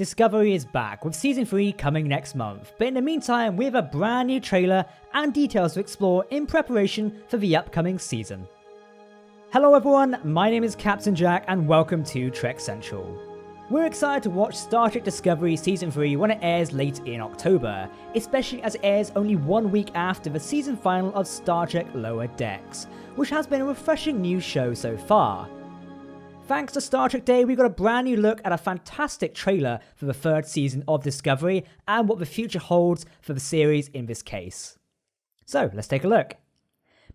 Discovery is back, with Season 3 coming next month, but in the meantime we have a brand new trailer and details to explore in preparation for the upcoming season. Hello everyone, my name is Captain Jack and welcome to Trek Central. We're excited to watch Star Trek Discovery Season 3 when it airs late in October, especially as it airs only 1 week after the season final of Star Trek Lower Decks, which has been a refreshing new show so far. Thanks to Star Trek Day, we got a brand new look at a fantastic trailer for the 3rd season of Discovery and what the future holds for the series in this case. So let's take a look.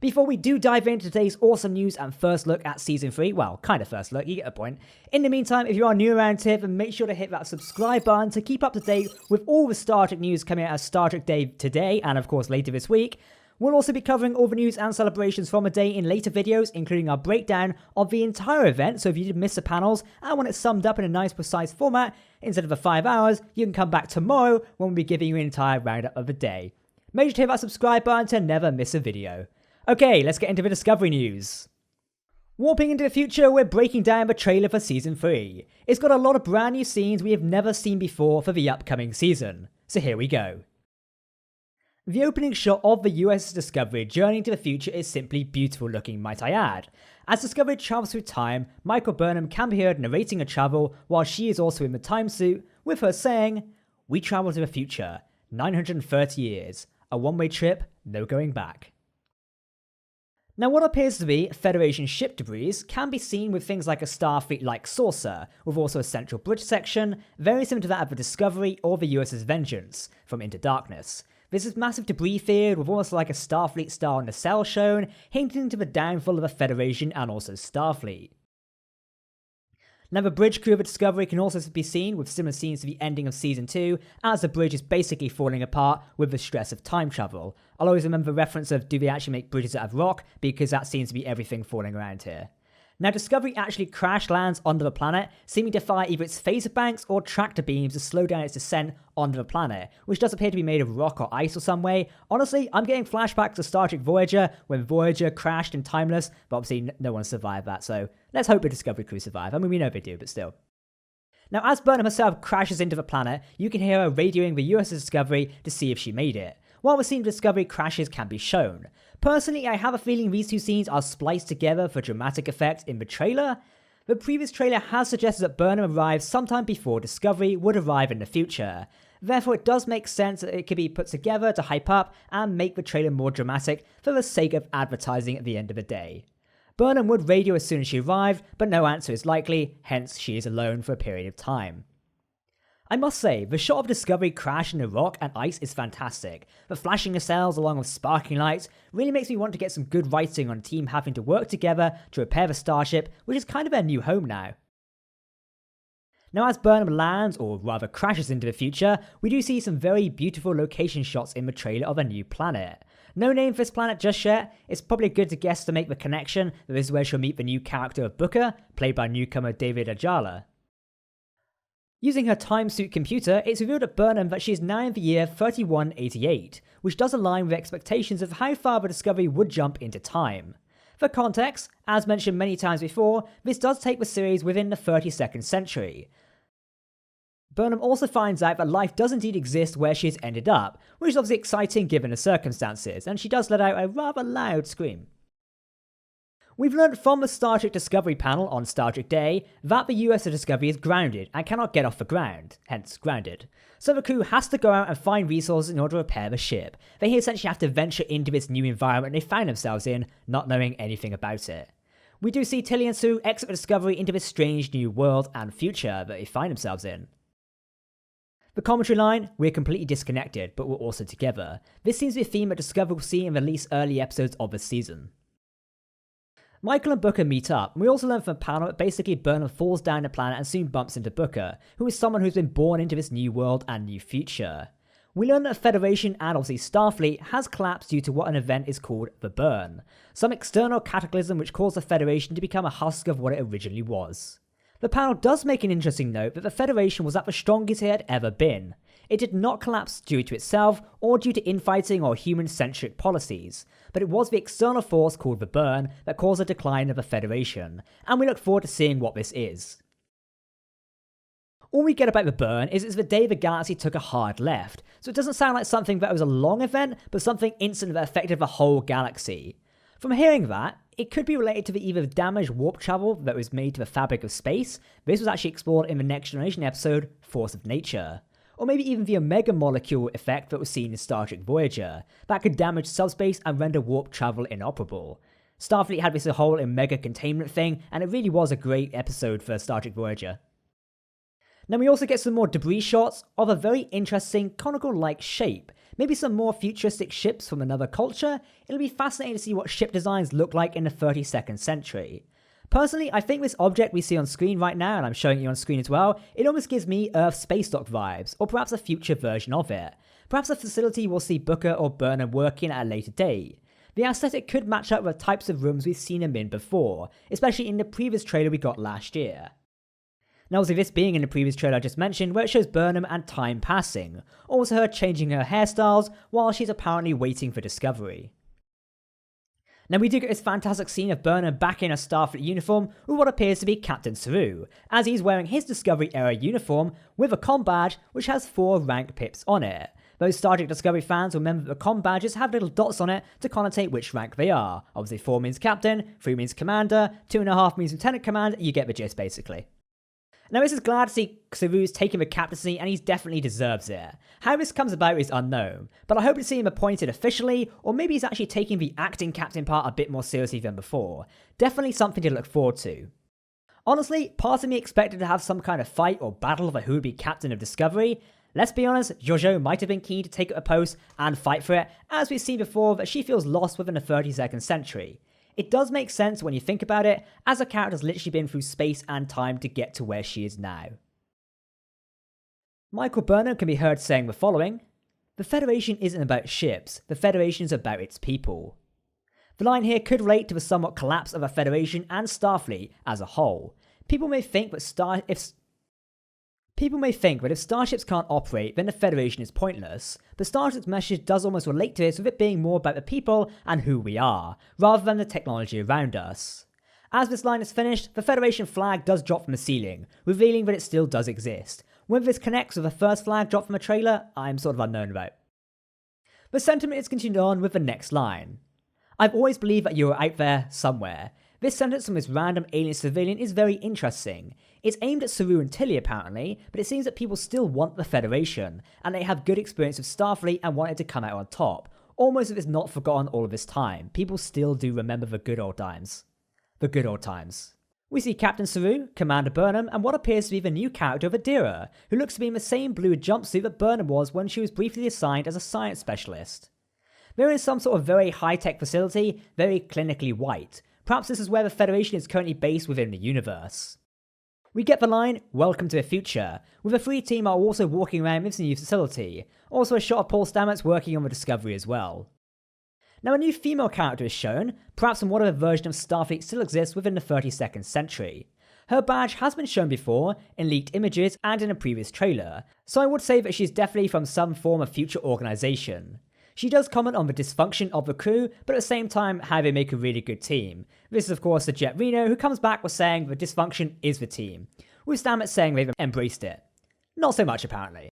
Before we do dive into today's awesome news and first look at Season 3, well, kind of first look, you get a point. In the meantime, if you are new around here, then make sure to hit that subscribe button to keep up to date with all the Star Trek news coming out of Star Trek Day today and of course later this week. We'll also be covering all the news and celebrations from the day in later videos, including our breakdown of the entire event, so if you did miss the panels and want it summed up in a nice precise format, instead of the 5 hours, you can come back tomorrow when we'll be giving you an entire roundup of the day. Make sure to hit that subscribe button to never miss a video. Okay, let's get into the Discovery news. Warping into the future, we're breaking down the trailer for Season 3. It's got a lot of brand new scenes we have never seen before for the upcoming season, so here we go. The opening shot of the USS Discovery journeying to the future is simply beautiful looking, might I add. As Discovery travels through time, Michael Burnham can be heard narrating her travel while she is also in the time suit, with her saying, "We travel to the future, 930 years, a one-way trip, no going back." Now what appears to be Federation ship debris can be seen with things like a Starfleet-like saucer, with also a central bridge section, very similar to that of the Discovery or the USS Vengeance from Into Darkness. There's this massive debris field with almost like a Starfleet-style nacelle shown, hinting to the downfall of the Federation and also Starfleet. Now the bridge crew of the Discovery can also be seen with similar scenes to the ending of Season 2, as the bridge is basically falling apart with the stress of time travel. I'll always remember the reference of do they actually make bridges out of rock, because that seems to be everything falling around here. Now Discovery actually crash lands onto the planet, seeming to fire either its phaser banks or tractor beams to slow down its descent onto the planet, which does appear to be made of rock or ice or some way. Honestly, I'm getting flashbacks to Star Trek Voyager, when Voyager crashed in Timeless, but obviously no one survived that, so let's hope the Discovery crew survive. I mean, we know they do, but still. Now as Burnham herself crashes into the planet, you can hear her radioing the USS Discovery to see if she made it, while the scene of Discovery crashes can be shown. Personally, I have a feeling these two scenes are spliced together for dramatic effect in the trailer. The previous trailer has suggested that Burnham arrives sometime before Discovery would arrive in the future. Therefore, it does make sense that it could be put together to hype up and make the trailer more dramatic for the sake of advertising at the end of the day. Burnham would radio as soon as she arrived, but no answer is likely, hence she is alone for a period of time. I must say, the shot of Discovery crashing into rock and ice is fantastic. The flashing nacelles along with sparkling lights really makes me want to get some good writing on a team having to work together to repair the starship, which is kind of their new home now. Now as Burnham lands, or rather crashes into the future, we do see some very beautiful location shots in the trailer of a new planet. No name for this planet just yet, it's probably good to guess to make the connection that this is where she'll meet the new character of Booker, played by newcomer David Ajala. Using her time suit computer, it's revealed at Burnham that she is now in the year 3188, which does align with expectations of how far the Discovery would jump into time. For context, as mentioned many times before, this does take the series within the 32nd century. Burnham also finds out that life does indeed exist where she has ended up, which is obviously exciting given the circumstances, and she does let out a rather loud scream. We've learned from the Star Trek Discovery panel on Star Trek Day that the USS Discovery is grounded and cannot get off the ground, hence grounded. So the crew has to go out and find resources in order to repair the ship. They essentially have to venture into this new environment they found themselves in, not knowing anything about it. We do see Tilly and Sue exit the Discovery into this strange new world and future that they find themselves in. The commentary line, we're completely disconnected, but we're also together. This seems to be a theme that Discovery will see in the least early episodes of the season. Michael and Booker meet up, and we also learn from the panel that basically Burnham falls down the planet and soon bumps into Booker, who is someone who's been born into this new world and new future. We learn that the Federation and obviously Starfleet has collapsed due to what an event is called the Burn, some external cataclysm which caused the Federation to become a husk of what it originally was. The panel does make an interesting note that the Federation was at the strongest it had ever been. It did not collapse due to itself or due to infighting or human-centric policies, but it was the external force called the Burn that caused the decline of the Federation, and we look forward to seeing what this is. All we get about the burn is it's the day the galaxy took a hard left, so it doesn't sound like something that was a long event, but something instant that affected the whole galaxy. From hearing that, it could be related to the either damaged warp travel that was made to the fabric of space. This was actually explored in the Next Generation episode, Force of Nature. Or maybe even the Omega molecule effect that was seen in Star Trek Voyager, that could damage subspace and render warp travel inoperable. Starfleet had this whole Omega containment thing, and it really was a great episode for Star Trek Voyager. Now we also get some more debris shots of a very interesting conical-like shape. Maybe some more futuristic ships from another culture. It'll be fascinating to see what ship designs look like in the 32nd century. Personally, I think this object we see on screen right now, and I'm showing you on screen as well, it almost gives me Earth space dock vibes, or perhaps a future version of it. Perhaps a facility we'll see Booker or Burnham working at a later date. The aesthetic could match up with the types of rooms we've seen them in before, especially in the previous trailer we got last year. Now obviously this being in the previous trailer I just mentioned, where it shows Burnham and time passing, also her changing her hairstyles while she's apparently waiting for Discovery. Now we do get this fantastic scene of Burnham back in a Starfleet uniform with what appears to be Captain Saru, as he's wearing his Discovery era uniform with a comm badge which has 4 rank pips on it. Those Star Trek Discovery fans will remember that the comm badges have little dots on it to connotate which rank they are. Obviously 4 means Captain, 3 means Commander, 2.5 means Lieutenant Commander, you get the gist basically. Now this is glad to see Saru's taking the captaincy and he definitely deserves it. How this comes about is unknown, but I hope to see him appointed officially, or maybe he's actually taking the acting captain part a bit more seriously than before. Definitely something to look forward to. Honestly, part of me expected to have some kind of fight or battle over who would be captain of Discovery. Let's be honest, JoJo might have been keen to take up a post and fight for it, as we've seen before that she feels lost within the 32nd century. It does make sense when you think about it, as her character's literally been through space and time to get to where she is now. Michael Burnham can be heard saying the following: "The Federation isn't about ships, the Federation is about its people." The line here could relate to the somewhat collapse of the Federation and Starfleet as a whole. People may think that if starships can't operate, then the Federation is pointless, but Star Trek's message does almost relate to this, with it being more about the people and who we are, rather than the technology around us. As this line is finished, the Federation flag does drop from the ceiling, revealing that it still does exist. Whether this connects with the first flag drop from the trailer, I'm sort of unknown about. The sentiment is continued on with the next line. "I've always believed that you are out there, somewhere." This sentence from this random alien civilian is very interesting. It's aimed at Saru and Tilly apparently, but it seems that people still want the Federation, and they have good experience with Starfleet and want it to come out on top. Almost as if it's not forgotten all of this time. People still do remember the good old times. The good old times. We see Captain Saru, Commander Burnham, and what appears to be the new character of Adira, who looks to be in the same blue jumpsuit that Burnham was when she was briefly assigned as a science specialist. They're in some sort of very high-tech facility, very clinically white. Perhaps this is where the Federation is currently based within the universe. We get the line, "Welcome to the future," with the 3 team are also walking around this new facility. Also a shot of Paul Stamets working on the Discovery as well. Now a new female character is shown, perhaps in whatever version of Starfleet still exists within the 32nd century. Her badge has been shown before, in leaked images and in a previous trailer, so I would say that she's definitely from some form of future organisation. She does comment on the dysfunction of the crew, but at the same time how they make a really good team. This is of course the Jet Reno, who comes back with saying the dysfunction is the team, with Stamets saying they've embraced it. Not so much apparently.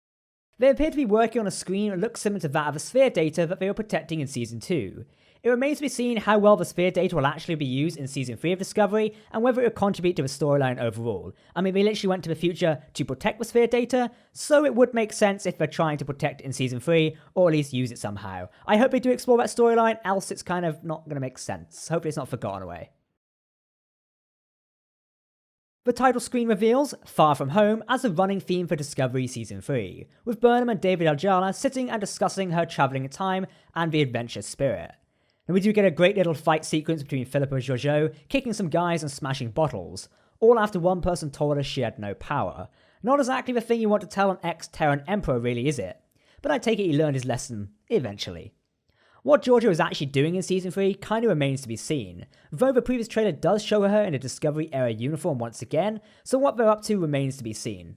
They appear to be working on a screen that looks similar to that of the sphere data that they were protecting in Season 2. It remains to be seen how well the sphere data will actually be used in Season 3 of Discovery, and whether it will contribute to the storyline overall. I mean, they literally went to the future to protect the sphere data, so it would make sense if they're trying to protect it in Season 3, or at least use it somehow. I hope they do explore that storyline, else it's kind of not going to make sense. Hopefully it's not forgotten away. The title screen reveals Far From Home as the running theme for Discovery Season 3, with Burnham and David Aljala sitting and discussing her travelling in time and the adventure spirit. And we do get a great little fight sequence between Philippa and JoJo, kicking some guys and smashing bottles, all after one person told her she had no power. Not exactly the thing you want to tell an ex-Terran Emperor really, is it? But I take it he learned his lesson eventually. What JoJo is actually doing in Season 3 kind of remains to be seen, though the previous trailer does show her in a Discovery era uniform once again, so what they're up to remains to be seen.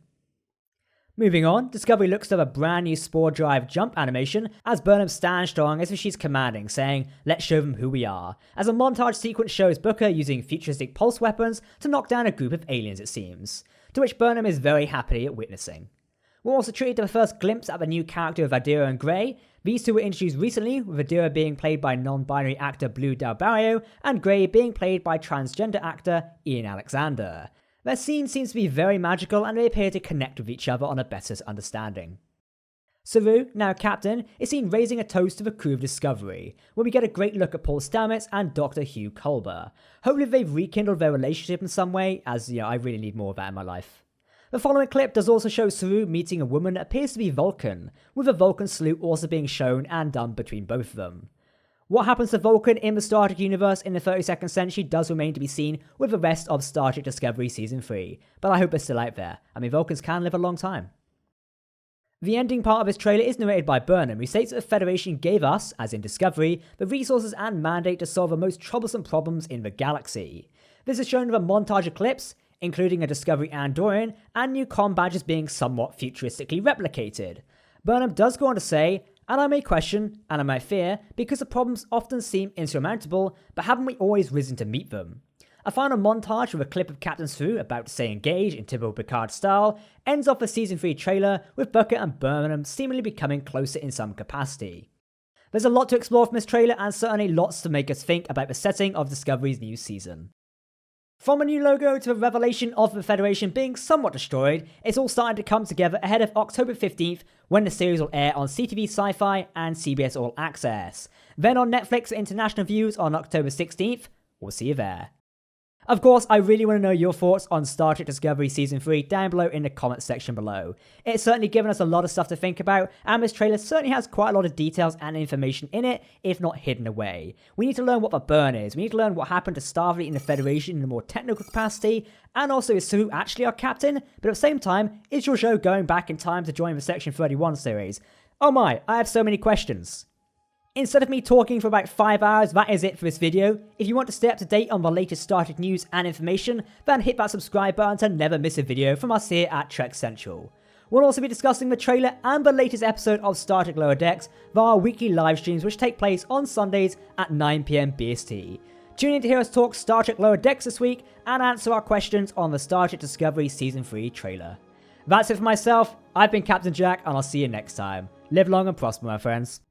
Moving on, Discovery looks to have a brand new Spore Drive jump animation as Burnham stands strong as if she's commanding, saying, "Let's show them who we are," as a montage sequence shows Booker using futuristic pulse weapons to knock down a group of aliens it seems. to which Burnham is very happy at witnessing. We're also treated to the first glimpse at the new character of Adira and Gray. These two were introduced recently, with Adira being played by non-binary actor Blue Del Barrio, and Gray being played by transgender actor Ian Alexander. Their scene seems to be very magical, and they appear to connect with each other on a better understanding. Saru, now captain, is seen raising a toast to the crew of Discovery, where we get a great look at Paul Stamets and Dr. Hugh Culber. Hopefully they've rekindled their relationship in some way, as I really need more of that in my life. The following clip does also show Saru meeting a woman that appears to be Vulcan, with a Vulcan salute also being shown and done between both of them. What happens to Vulcan in the Star Trek universe in the 32nd century does remain to be seen with the rest of Star Trek Discovery Season 3, but I hope they're still out there. Vulcans can live a long time. The ending part of this trailer is narrated by Burnham, who states that the Federation gave us, as in Discovery, the resources and mandate to solve the most troublesome problems in the galaxy. This is shown with a montage of clips, including a Discovery Andorian, and new comm badges being somewhat futuristically replicated. Burnham does go on to say, and I may question, and I may fear, because the problems often seem insurmountable, but haven't we always risen to meet them? A final montage with a clip of Captain Saru about to say engage in typical Picard style ends off the Season 3 trailer with Bucket and Burnham seemingly becoming closer in some capacity. There's a lot to explore from this trailer and certainly lots to make us think about the setting of Discovery's new season. From a new logo to the revelation of the Federation being somewhat destroyed, it's all starting to come together ahead of October 15th when the series will air on CTV Sci-Fi and CBS All Access. Then on Netflix for international views on October 16th. We'll see you there. Of course, I really want to know your thoughts on Star Trek Discovery Season 3 down below in the comments section below. It's certainly given us a lot of stuff to think about, and this trailer certainly has quite a lot of details and information in it, if not hidden away. We need to learn what the burn is, we need to learn what happened to Starfleet in the Federation in a more technical capacity, and also is Saru actually our captain? But at the same time, is your show going back in time to join the Section 31 series? Oh my, I have so many questions. Instead of me talking for about 5 hours, that is it for this video. If you want to stay up to date on the latest Star Trek news and information, then hit that subscribe button to never miss a video from us here at Trek Central. We'll also be discussing the trailer and the latest episode of Star Trek Lower Decks via our weekly live streams which take place on Sundays at 9 PM BST. Tune in to hear us talk Star Trek Lower Decks this week and answer our questions on the Star Trek Discovery Season 3 trailer. That's it for myself, I've been Captain Jack and I'll see you next time. Live long and prosper, my friends.